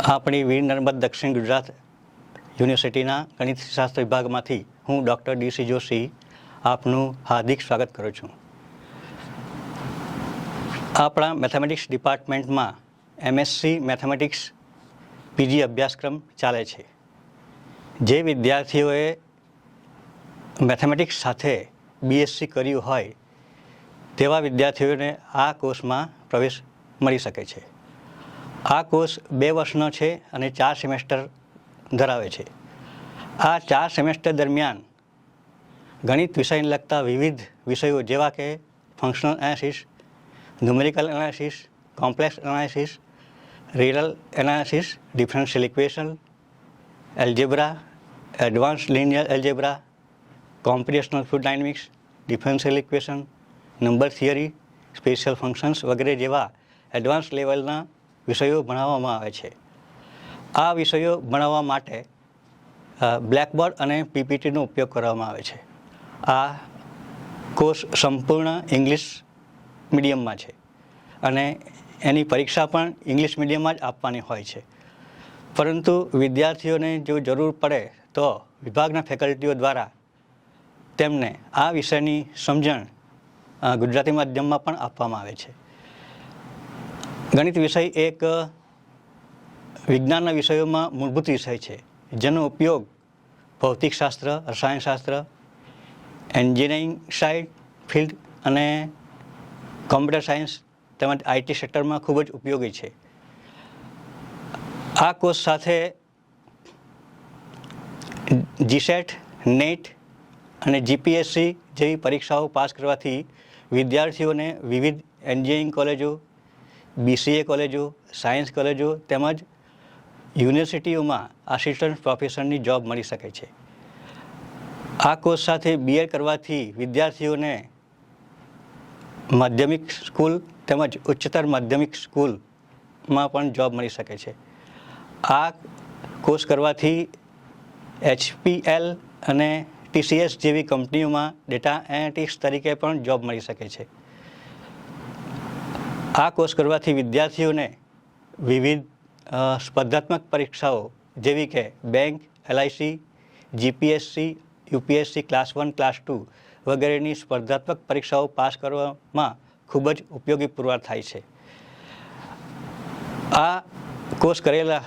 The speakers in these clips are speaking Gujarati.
આપણી વીર નર્મદ દક્ષિણ ગુજરાત યુનિવર્સિટીના ગણિતશાસ્ત્ર વિભાગમાંથી હું ડૉક્ટર ડી.સી. જોશી આપનું હાર્દિક સ્વાગત કરું છું. આપણા મેથેમેટિક્સ ડિપાર્ટમેન્ટમાં એમએસસી મેથેમેટિક્સ પીજી અભ્યાસક્રમ ચાલે છે. જે વિદ્યાર્થીઓએ મેથેમેટિક્સ સાથે બીએસસી કર્યું હોય તેવા વિદ્યાર્થીઓને આ કોર્સમાં પ્રવેશ મળી શકે છે. આ કોર્સ 2 વર્ષનો છે અને 4 સેમેસ્ટર ધરાવે છે. આ 4 સેમેસ્ટર દરમિયાન ગણિત વિષયને લગતા વિવિધ વિષયો જેવા કે functional analysis, numerical analysis, complex analysis, real analysis, differential equation, algebra, advance linear algebra, computational fluid dynamics, differential equation, number theory, special functions વગેરે જેવા એડવાન્સ લેવલના વિષયો ભણાવવામાં આવે છે. આ વિષયો ભણાવવા માટે બ્લેકબોર્ડ અને પીપીટીનો ઉપયોગ કરવામાં આવે છે. આ કોર્સ સંપૂર્ણ ઇંગ્લિશ મીડિયમમાં છે અને એની પરીક્ષા પણ ઇંગ્લિશ મીડિયમમાં જ આપવાની હોય છે. પરંતુ વિદ્યાર્થીઓને જો જરૂર પડે તો વિભાગના ફેકલ્ટીઓ દ્વારા તેમને આ વિષયની સમજણ ગુજરાતી માધ્યમમાં પણ આપવામાં આવે છે. ગણિત વિષય એક વિજ્ઞાનના વિષયોમાં મૂળભૂત વિષય છે, જેનો ઉપયોગ ભૌતિકશાસ્ત્ર, રસાયણશાસ્ત્ર, એન્જિનિયરિંગ સાઇડ ફિલ્ડ અને કોમ્પ્યુટર સાયન્સ તેમજ આઈટી સેક્ટરમાં ખૂબ જ ઉપયોગી છે. આ કોર્સ સાથે જીસેટ, નેટ અને જીપીએસસી જેવી પરીક્ષાઓ પાસ કરવાથી વિદ્યાર્થીઓને વિવિધ એન્જિનિયરિંગ કોલેજો, બીસીએ કોલેજો, સાયન્સ કોલેજો તેમજ યુનિવર્સિટીઓમાં આસિસ્ટન્ટ પ્રોફેસરની જોબ મળી શકે છે. આ કોર્સ સાથે બીએડ કરવાથી વિદ્યાર્થીઓને માધ્યમિક સ્કૂલ તેમજ ઉચ્ચતર માધ્યમિક સ્કૂલમાં પણ જોબ મળી શકે છે. આ કોર્સ કરવાથી એચપીએલ અને ટીસીએસ જેવી કંપનીઓમાં ડેટા એનાલિટિક્સ તરીકે પણ જોબ મળી શકે છે. આ કોર્સ કરવાથી વિદ્યાર્થીઓને વિવિધ સ્પર્ધાત્મક પરીક્ષાઓ જેવી કે bank, LIC, GPSC, UPSC class 1, class 2 વગેરેની સ્પર્ધાત્મક પરીક્ષાઓ પાસ કરવામાં ખૂબ જ ઉપયોગી પુરવાર થાય છે. આ કોર્સ કરેલા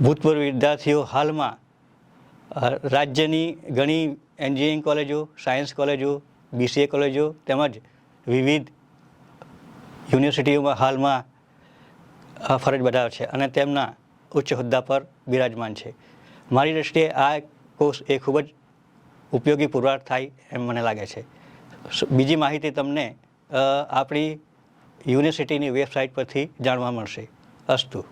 ભૂતપૂર્વ વિદ્યાર્થીઓ હાલમાં રાજ્યની ઘણી એન્જિનિયરિંગ કોલેજો, સાયન્સ કોલેજો, બીસીએ કોલેજો તેમજ વિવિધ યુનિવર્સિટીઓમાં હાલમાં ફરજ બજાવે છે અને તેમના ઉચ્ચ હોદ્દા પર બિરાજમાન છે. મારી દૃષ્ટિએ આ કોર્સ એ ખૂબ જ ઉપયોગી પુરવાર થાય એમ મને લાગે છે. બીજી માહિતી તમને આપણી યુનિવર્સિટીની વેબસાઇટ પરથી જાણવા મળશે. અસ્તુ.